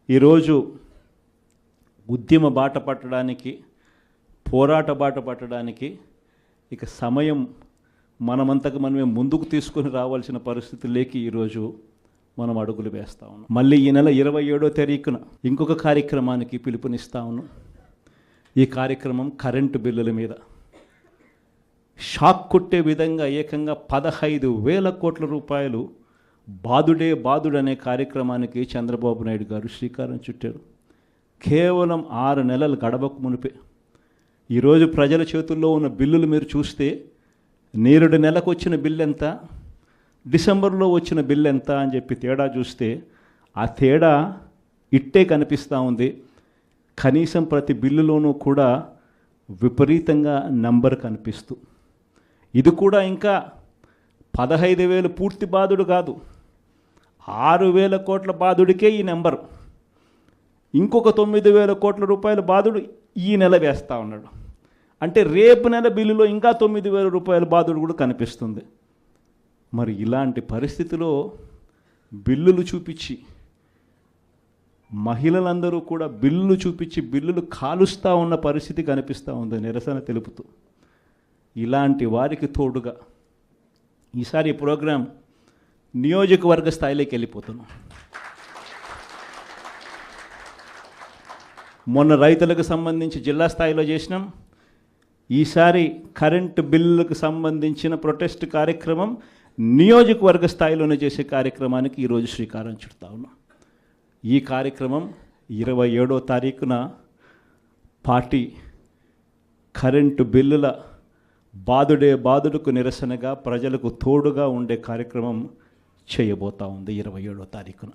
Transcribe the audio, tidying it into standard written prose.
ఈరోజు ఉద్యమ బాట పట్టడానికి, పోరాట బాట పట్టడానికి ఇక సమయం మనమంతకు మనమే ముందుకు తీసుకొని రావాల్సిన పరిస్థితుల్లోకి ఈరోజు మనం అడుగులు వేస్తా ఉన్నాం. మళ్ళీ ఈ నెల 27వ తారీఖున ఇంకొక కార్యక్రమానికి పిలుపునిస్తా ఉన్నాం. ఈ కార్యక్రమం కరెంటు బిల్లుల మీద షాక్ కొట్టే విధంగా ఏకంగా 15,000 కోట్ల రూపాయలు బాదుడే బాదుడు అనే కార్యక్రమానికి చంద్రబాబు నాయుడు గారు శ్రీకారం చుట్టారు. కేవలం 6 నెలలు గడవకు మునిపే ఈరోజు ప్రజల చేతుల్లో ఉన్న బిల్లులు మీరు చూస్తే, నేరుడు నెలకు వచ్చిన బిల్లు ఎంత, డిసెంబర్లో వచ్చిన బిల్లు ఎంత అని చెప్పి తేడా చూస్తే ఆ తేడా ఇట్టే కనిపిస్తూ ఉంది. కనీసం ప్రతి బిల్లులోనూ కూడా విపరీతంగా నంబర్ కనిపిస్తూ, ఇది కూడా ఇంకా 15,000 పూర్తి బాధుడు కాదు, 6,000 కోట్ల బాధుడికే ఈ నెంబరు. ఇంకొక 9,000 కోట్ల రూపాయల బాధుడు ఈ నెల వేస్తూ ఉన్నాడు. అంటే రేపు నెల బిల్లులో ఇంకా 9,000 రూపాయల బాధుడు కూడా కనిపిస్తుంది. మరి ఇలాంటి పరిస్థితిలో బిల్లులు చూపించి, మహిళలందరూ కూడా బిల్లులు చూపించి బిల్లులు కాలుస్తూ ఉన్న పరిస్థితి కనిపిస్తూ ఉంది, నిరసన తెలుపుతూ. ఇలాంటి వారికి తోడుగా ఈసారి ఈ ప్రోగ్రాం నియోజకవర్గ స్థాయిలోకి వెళ్ళిపోతున్నాం. మొన్న రైతులకు సంబంధించి జిల్లా స్థాయిలో చేసినాం. ఈసారి కరెంటు బిల్లులకు సంబంధించిన ప్రొటెస్ట్ కార్యక్రమం నియోజకవర్గ స్థాయిలోనే చేసే కార్యక్రమానికి ఈరోజు శ్రీకారం చుడతా ఉన్నాం. ఈ కార్యక్రమం 27వ తారీఖున పార్టీ కరెంటు బిల్లుల బాదుడే బాదుడుకు నిరసనగా ప్రజలకు తోడుగా ఉండే కార్యక్రమం చేయబోతా ఉంది 27వ తారీఖున.